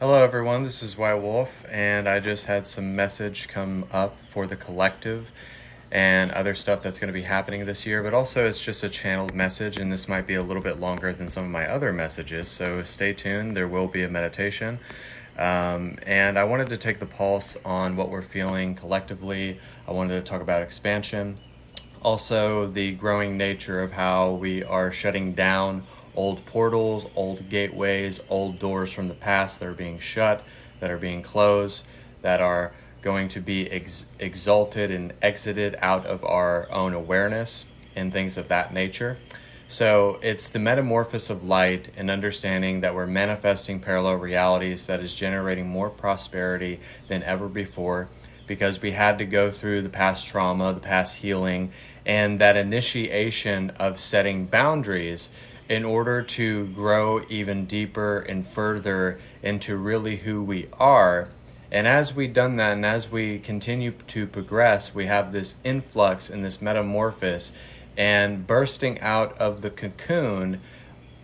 Hello everyone, this is White Wolf, and I just had some message come up for the collective and other stuff that's going to be happening this year, but also it's just a channeled message, and this might be a little bit longer than some of my other messages, so stay tuned. There will be a meditation. And I wanted to take the pulse on what we're feeling collectively. I wanted to talk about expansion. Also, the growing nature of how we are shutting down old portals, old gateways, old doors from the past that are being shut, that are being closed, that are going to be exalted and exited out of our own awareness and things of that nature. So it's the metamorphosis of light and understanding that we're manifesting parallel realities that is generating more prosperity than ever before, because we had to go through the past trauma, the past healing, and that initiation of setting boundaries in order to grow even deeper and further into really who we are. And as we've done that, and as we continue to progress, we have this influx and this metamorphosis and bursting out of the cocoon,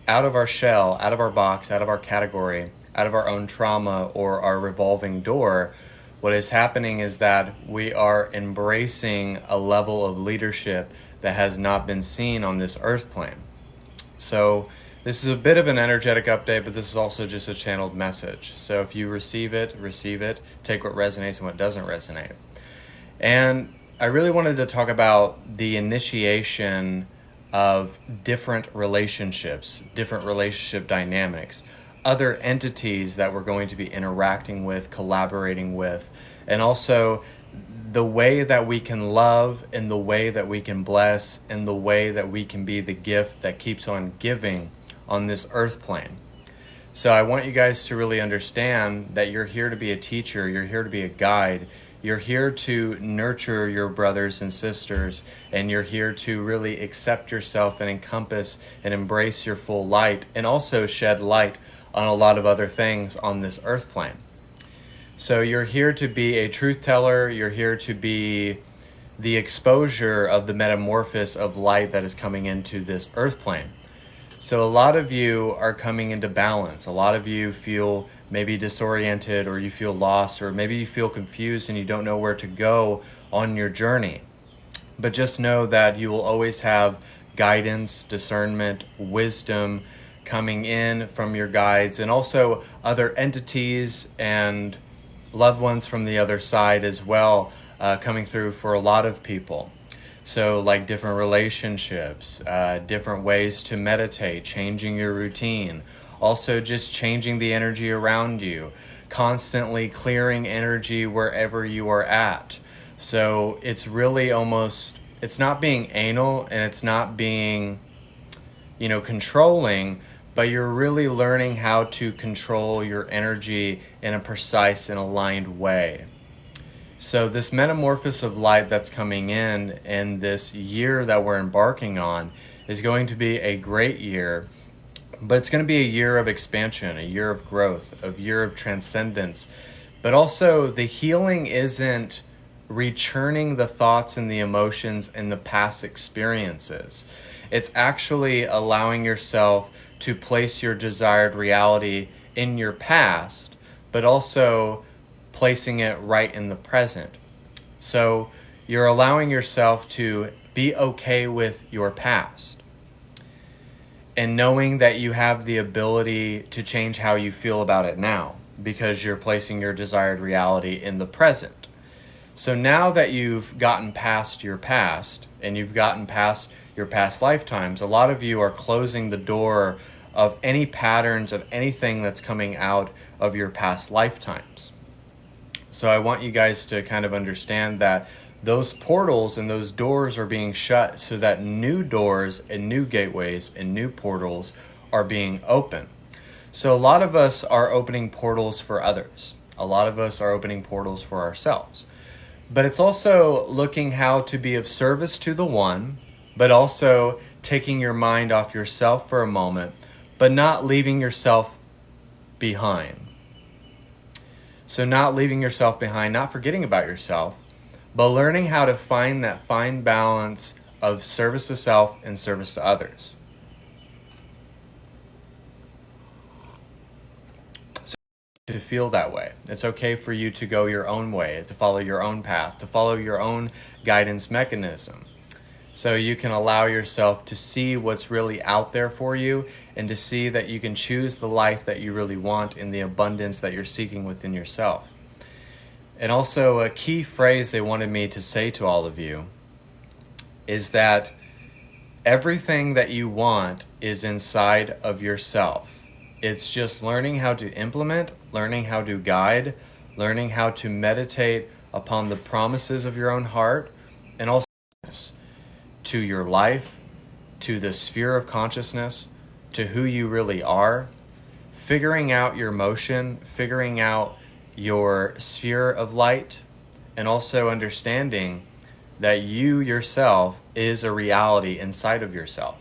out of our shell, out of our box, out of our category, out of our own trauma or our revolving door. What is happening is that we are embracing a level of leadership that has not been seen on this earth plane. So this is a bit of an energetic update, but this is also just a channeled message. So if you receive it, take what resonates and what doesn't resonate. And I really wanted to talk about the initiation of different relationships, different relationship dynamics, other entities that we're going to be interacting with, collaborating with, and also the way that we can love and the way that we can bless and the way that we can be the gift that keeps on giving on this earth plane. So I want you guys to really understand that you're here to be a teacher, you're here to be a guide, you're here to nurture your brothers and sisters, and you're here to really accept yourself and encompass and embrace your full light, and also shed light on a lot of other things on this earth plane. So you're here to be a truth teller, you're here to be the exposure of the metamorphosis of light that is coming into this earth plane. So a lot of you are coming into balance. A lot of you feel maybe disoriented, or you feel lost, or maybe you feel confused and you don't know where to go on your journey. But just know that you will always have guidance, discernment, wisdom coming in from your guides, and also other entities and loved ones from the other side as well, coming through for a lot of people. So like different relationships, different ways to meditate, changing your routine, also just changing the energy around you, constantly clearing energy wherever you are at. So it's really almost, it's not being anal and it's not being, controlling, but you're really learning how to control your energy in a precise and aligned way. So this metamorphosis of light that's coming in this year that we're embarking on, is going to be a great year, but it's going to be a year of expansion, a year of growth, a year of transcendence. But also the healing isn't returning the thoughts and the emotions and the past experiences. It's actually allowing yourself to place your desired reality in your past, but also placing it right in the present. So you're allowing yourself to be okay with your past, and knowing that you have the ability to change how you feel about it now, because you're placing your desired reality in the present. So now that you've gotten past your past and you've gotten past your past lifetimes, a lot of you are closing the door of any patterns of anything that's coming out of your past lifetimes. So I want you guys to kind of understand that those portals and those doors are being shut so that new doors and new gateways and new portals are being opened. So a lot of us are opening portals for others. A lot of us are opening portals for ourselves. But it's also looking how to be of service to the one, but also taking your mind off yourself for a moment, but not leaving yourself behind. So not leaving yourself behind, not forgetting about yourself, but learning how to find that fine balance of service to self and service to others. to feel that way. It's okay for you to go your own way, to follow your own path, to follow your own guidance mechanism. So you can allow yourself to see what's really out there for you and to see that you can choose the life that you really want in the abundance that you're seeking within yourself. And also a key phrase they wanted me to say to all of you is that everything that you want is inside of yourself. It's just learning how to implement, learning how to guide, learning how to meditate upon the promises of your own heart, and also to your life, to the sphere of consciousness, to who you really are, figuring out your motion, figuring out your sphere of light, and also understanding that you yourself is a reality inside of yourself.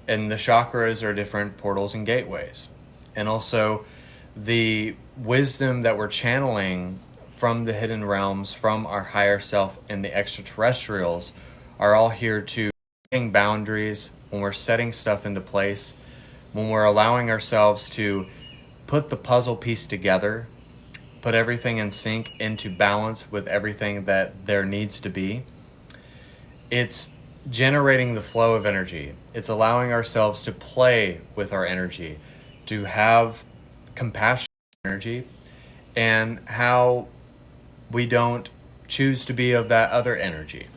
And the chakras are different portals and gateways. And also the wisdom that we're channeling from the hidden realms, from our higher self and the extraterrestrials are all here to setting boundaries, when we're setting stuff into place, when we're allowing ourselves to put the puzzle piece together, put everything in sync, into balance with everything that there needs to be. It's generating the flow of energy. It's allowing ourselves to play with our energy, to have compassion energy, and how we don't choose to be of that other energy.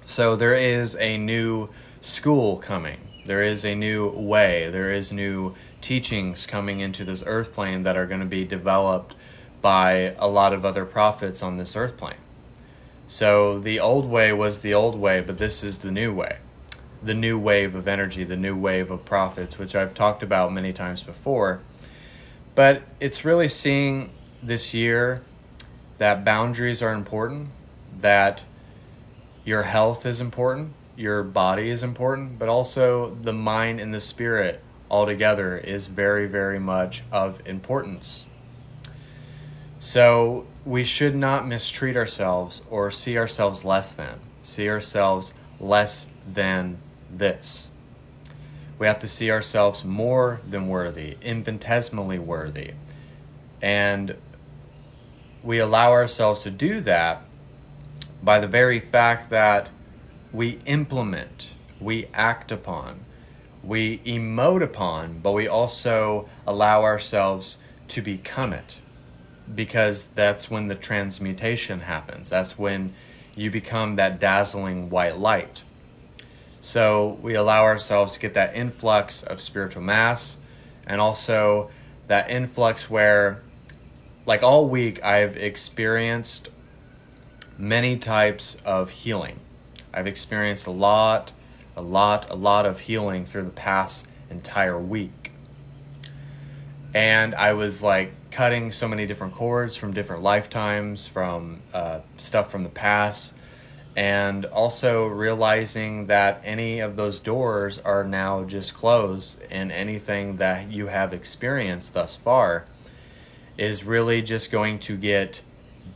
So there is a new school coming. There is a new way. There is new teachings coming into this earth plane that are going to be developed by a lot of other prophets on this earth plane. So the old way was the old way, but this is the new way. The new wave of energy, the new wave of prophets, which I've talked about many times before. But it's really seeing this year that boundaries are important, that your health is important, your body is important, but also the mind and the spirit altogether is very, very much of importance. So we should not mistreat ourselves or see ourselves less than. See ourselves less than this. We have to see ourselves more than worthy, infinitesimally worthy. And we allow ourselves to do that by the very fact that we implement, we act upon, we emote upon, but we also allow ourselves to become it. Because that's when the transmutation happens. That's when you become that dazzling white light. So we allow ourselves to get that influx of spiritual mass, and also that influx where, like all week, I've experienced many types of healing. I've experienced a lot of healing through the past entire week. And I was like cutting so many different cords from different lifetimes, from stuff from the past, and also realizing that any of those doors are now just closed, and anything that you have experienced thus far is really just going to get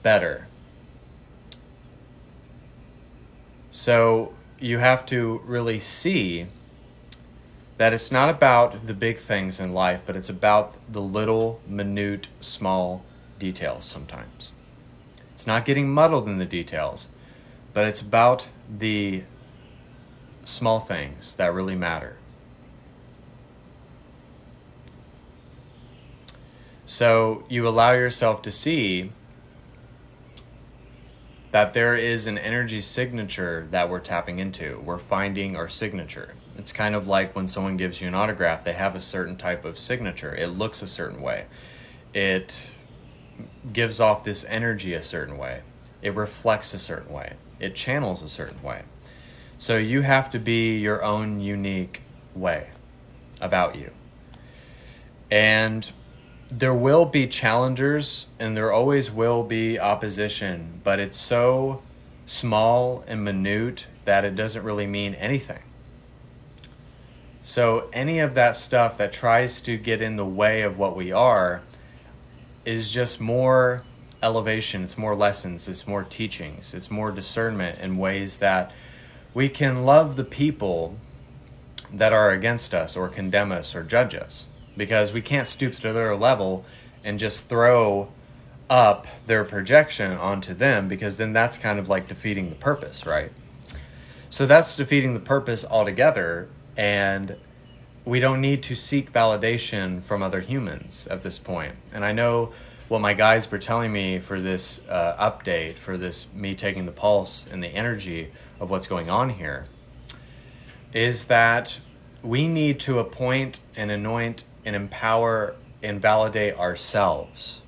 better. So you have to really see that it's not about the big things in life, but it's about the little, minute, small details sometimes. It's not getting muddled in the details, but it's about the small things that really matter. So you allow yourself to see that there is an energy signature that we're tapping into. We're finding our signature. It's kind of like when someone gives you an autograph, they have a certain type of signature. It looks a certain way. It gives off this energy a certain way. It reflects a certain way. It channels a certain way. So you have to be your own unique way about you. And there will be challengers, and there always will be opposition, but it's so small and minute that it doesn't really mean anything. So any of that stuff that tries to get in the way of what we are is just more elevation, it's more lessons, it's more teachings, it's more discernment in ways that we can love the people that are against us or condemn us or judge us. Because we can't stoop to their level and just throw up their projection onto them, because then that's kind of like defeating the purpose, right? So that's defeating the purpose altogether, and we don't need to seek validation from other humans at this point. And I know what my guides were telling me for this update, for this me taking the pulse and the energy of what's going on here, is that we need to appoint and anoint and empower and validate ourselves.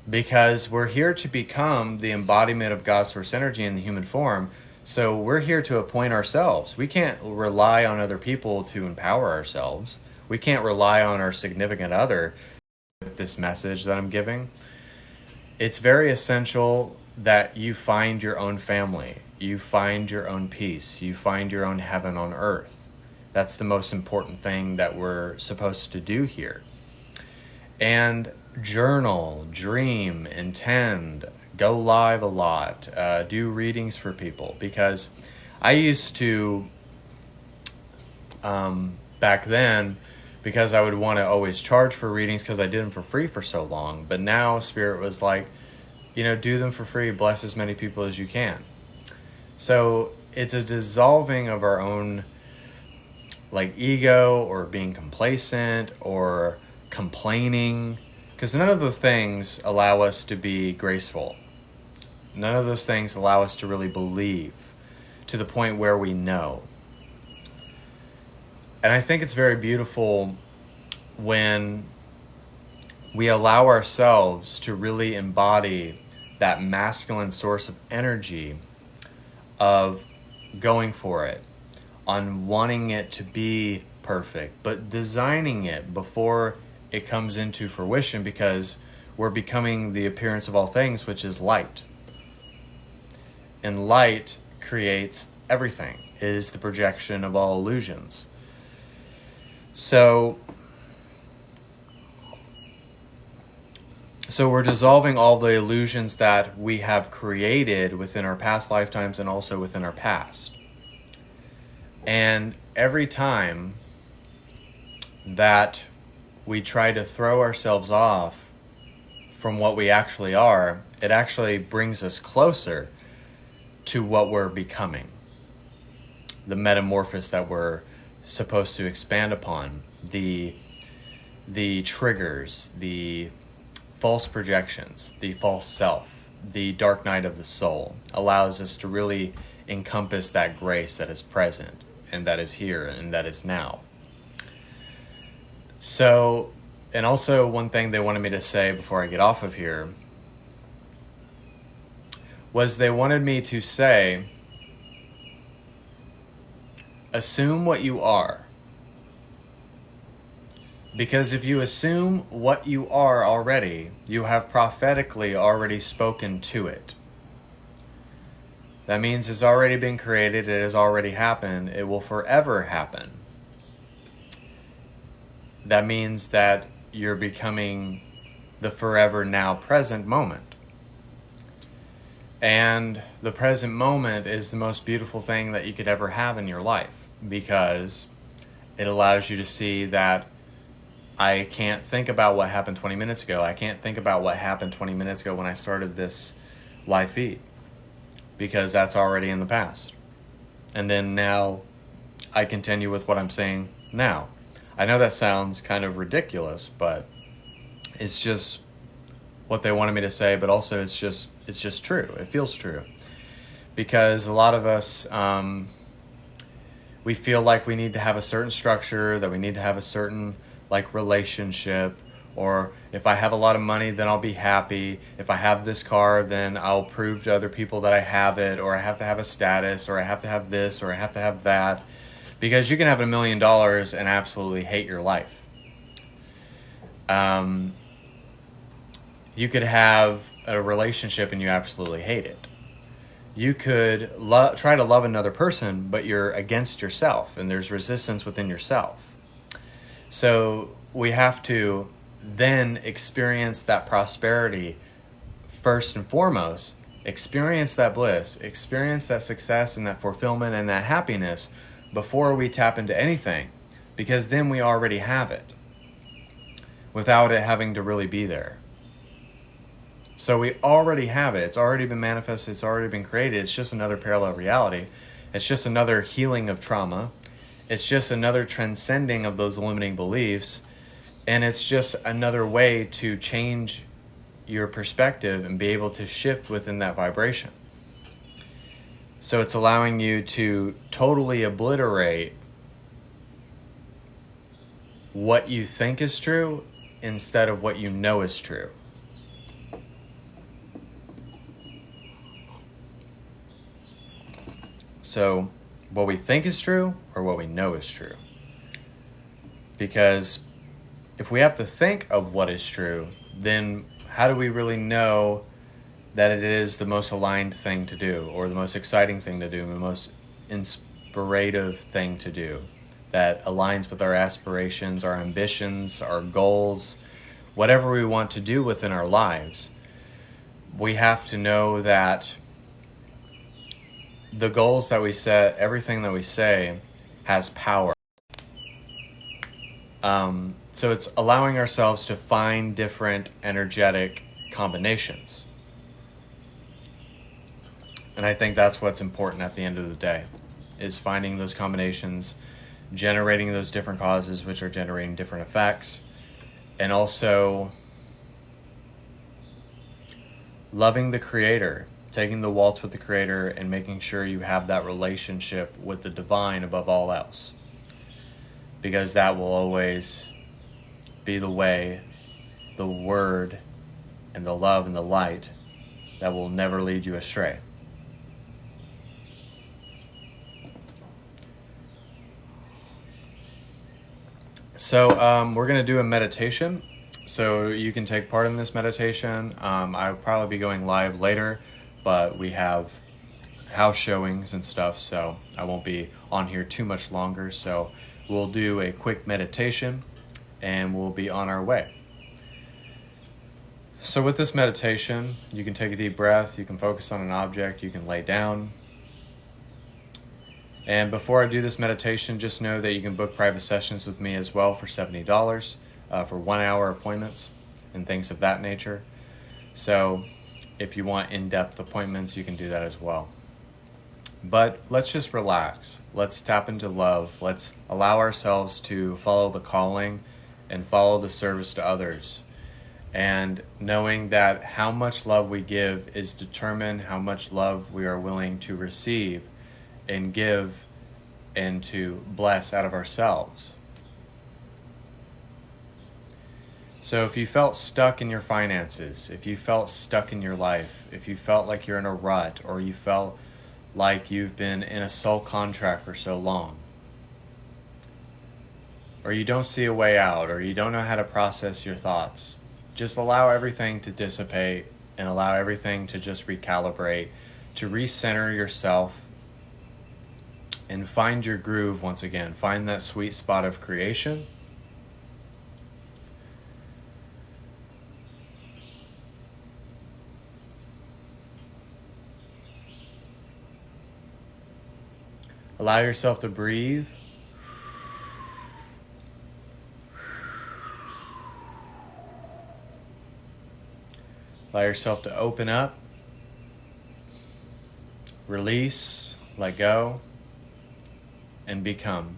Because we're here to become the embodiment of God's source energy in the human form. So we're here to appoint ourselves. We can't rely on other people to empower ourselves. We can't rely on our significant other with this message that I'm giving. It's very essential that you find your own family. You find your own peace. You find your own heaven on earth. That's the most important thing that we're supposed to do here. And journal, dream, intend, go live a lot, do readings for people. Because I used to, back then, because I would want to always charge for readings because I did them for free for so long. But now Spirit was like, do them for free, bless as many people as you can. So it's a dissolving of our own ego, or being complacent, or complaining, because none of those things allow us to be graceful. None of those things allow us to really believe to the point where we know. And I think it's very beautiful when we allow ourselves to really embody that masculine source of energy of going for it, on wanting it to be perfect, but designing it before it comes into fruition, because we're becoming the appearance of all things, which is light. And light creates everything. It is the projection of all illusions. So we're dissolving all the illusions that we have created within our past lifetimes and also within our past. And every time that we try to throw ourselves off from what we actually are, it actually brings us closer to what we're becoming. The metamorphosis that we're supposed to expand upon, the triggers, the false projections, the false self, the dark night of the soul, allows us to really encompass that grace that is present and that is here and that is now. So, and also one thing they wanted me to say before I get off of here was they wanted me to say, assume what you are. Because if you assume what you are already, you have prophetically already spoken to it. That means it's already been created, it has already happened, it will forever happen. That means that you're becoming the forever now present moment. And the present moment is the most beautiful thing that you could ever have in your life, because it allows you to see that I can't think about what happened 20 minutes ago. I can't think about what happened 20 minutes ago when I started this live feed, because that's already in the past. And then now I continue with what I'm saying now. I know that sounds kind of ridiculous, but it's just what they wanted me to say, but also it's just true. It feels true. Because a lot of us, we feel like we need to have a certain structure, that we need to have a certain relationship, or if I have a lot of money, then I'll be happy. If I have this car, then I'll prove to other people that I have it, or I have to have a status, or I have to have this, or I have to have that. Because you can have $1 million and absolutely hate your life. You could have a relationship and you absolutely hate it. You could try to love another person, but you're against yourself, and there's resistance within yourself. So we have to then experience that prosperity first and foremost, experience that bliss, experience that success and that fulfillment and that happiness before we tap into anything, because then we already have it. without it having to really be there. So we already have it. It's already been manifested. It's already been created. It's just another parallel reality. It's just another healing of trauma. It's just another transcending of those limiting beliefs. And it's just another way to change your perspective and be able to shift within that vibration. So it's allowing you to totally obliterate what you think is true instead of what you know is true. So what we think is true or what we know is true. Because if we have to think of what is true, then how do we really know that it is the most aligned thing to do, or the most exciting thing to do, the most inspirative thing to do, that aligns with our aspirations, our ambitions, our goals, whatever we want to do within our lives? We have to know that the goals that we set, everything that we say, has power. So it's allowing ourselves to find different energetic combinations. And I think that's what's important at the end of the day, is finding those combinations, generating those different causes, which are generating different effects, and also loving the Creator, taking the waltz with the Creator, and making sure you have that relationship with the divine above all else. Because that will always be the way, the word, and the love and the light that will never lead you astray. So we're going to do a meditation. So you can take part in this meditation. I'll probably be going live later, but we have house showings and stuff, so I won't be on here too much longer. So we'll do a quick meditation and we'll be on our way. So with this meditation, you can take a deep breath, you can focus on an object, you can lay down. And before I do this meditation, just know that you can book private sessions with me as well for $70 for 1 hour appointments and things of that nature. So if you want in-depth appointments, you can do that as well. But let's just relax. Let's tap into love. Let's allow ourselves to follow the calling and follow the service to others. And knowing that how much love we give is determined how much love we are willing to receive and give and to bless out of ourselves. So if you felt stuck in your finances, if you felt stuck in your life, if you felt like you're in a rut, or you felt like you've been in a soul contract for so long, or you don't see a way out, or you don't know how to process your thoughts, just allow everything to dissipate and allow everything to just recalibrate, to recenter yourself and find your groove once again. Find that sweet spot of creation. Allow yourself to breathe. Allow yourself to open up, release, let go, and become.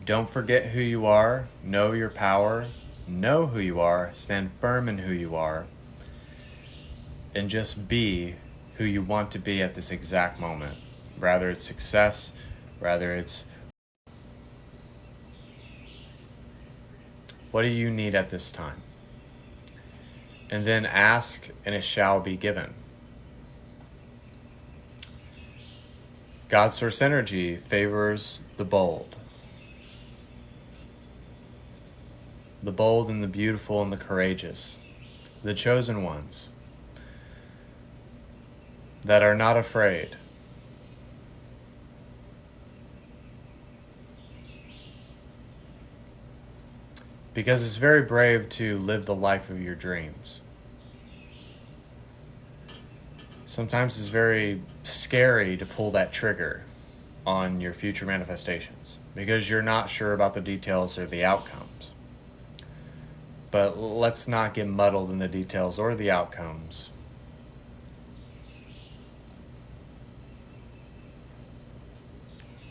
Don't forget who you are. Know your power. Know who you are. Stand firm in who you are. And just be who you want to be at this exact moment. Rather it's success, rather it's what do you need at this time? And then ask, and it shall be given. God's source energy favors the bold. The bold and the beautiful and the courageous. The chosen ones that are not afraid. Because it's very brave to live the life of your dreams. Sometimes it's very scary to pull that trigger on your future manifestations. because you're not sure about the details or the outcomes. But let's not get muddled in the details or the outcomes.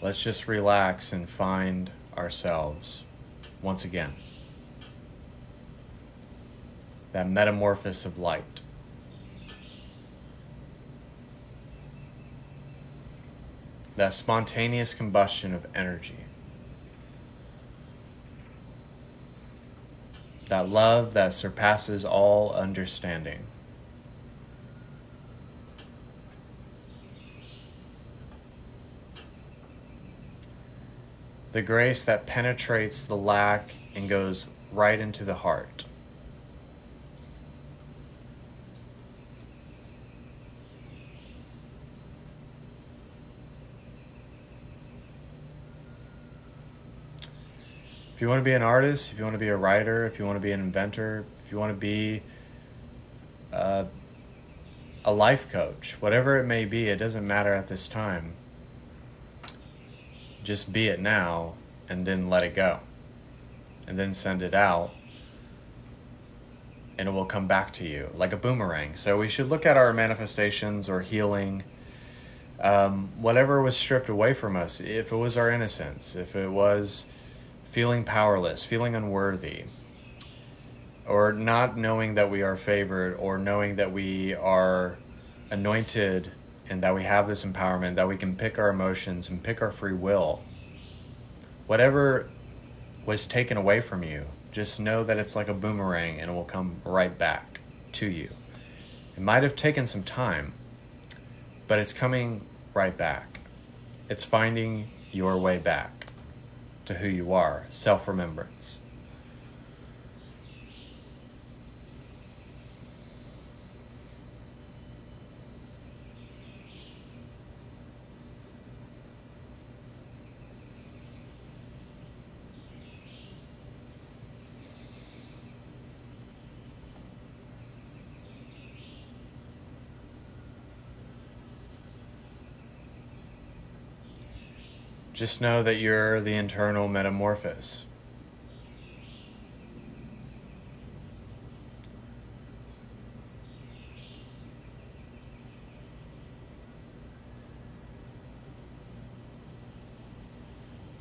Let's just relax and find ourselves once again. That metamorphosis of light. That spontaneous combustion of energy. That love that surpasses all understanding. The grace that penetrates the lack and goes right into the heart. If you want to be an artist, if you want to be a writer, if you want to be an inventor, if you want to be a life coach, whatever it may be, it doesn't matter at this time. Just be it now and then let it go. And then send it out and it will come back to you like a boomerang. So we should look at our manifestations or healing, whatever was stripped away from us, if it was our innocence, if it was feeling powerless, feeling unworthy, or not knowing that we are favored, or knowing that we are anointed and that we have this empowerment, that we can pick our emotions and pick our free will. Whatever was taken away from you, just know that it's like a boomerang and it will come right back to you. It might have taken some time, but it's coming right back. It's finding your way back to who you are, self-remembrance. Just know that you're the internal metamorphosis.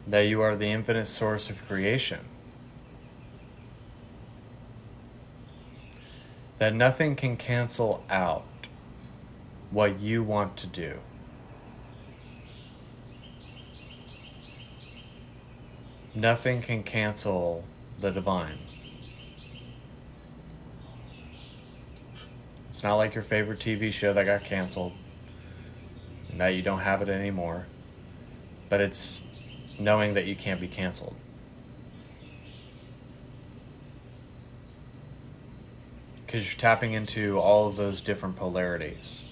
That you are the infinite source of creation. That nothing can cancel out what you want to do. Nothing can cancel the divine. It's not like your favorite TV show that got canceled and that you don't have it anymore, but it's knowing that you can't be canceled. Because you're tapping into all of those different polarities.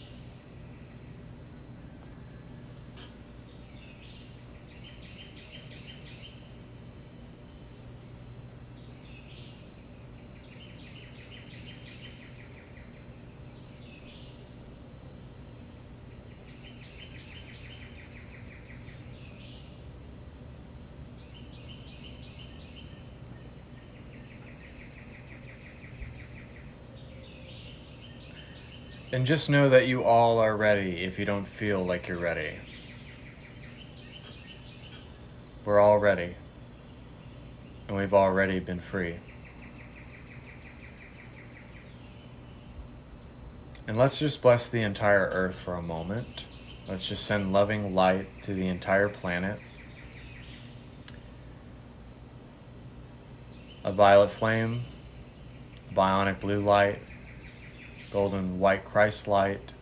And just know that you all are ready if you don't feel like you're ready. We're all ready. And we've already been free. And let's just bless the entire earth for a moment. Let's just send loving light to the entire planet. A violet flame, bionic blue light, golden white Christ light,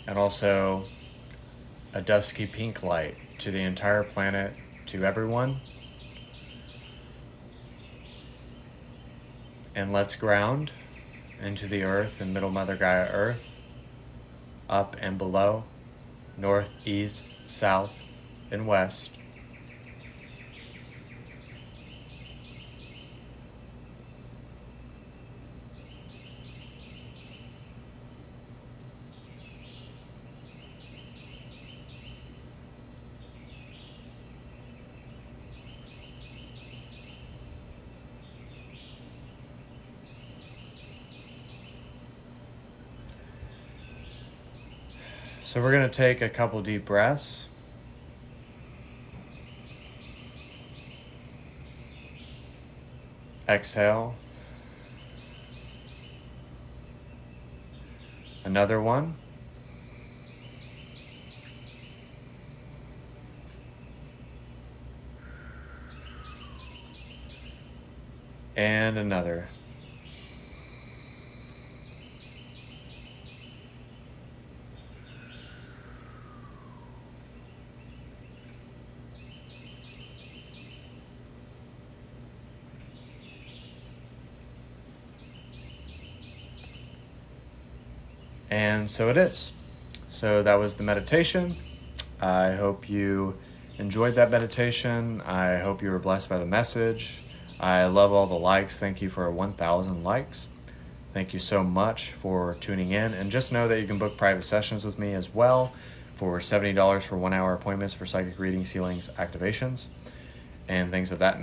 and also a dusky pink light to the entire planet, to everyone. And let's ground into the earth and middle Mother Gaia Earth, up and below, north, east, south, and west. So we're going to take a couple deep breaths. Exhale. Another one. And another. And so it is. So that was the meditation. I hope you enjoyed that meditation. I hope you were blessed by the message. I love all the likes. Thank you for 1,000 likes. Thank you so much for tuning in. And just know that you can book private sessions with me as well for $70 for 1 hour appointments for psychic readings, healings, activations, and things of that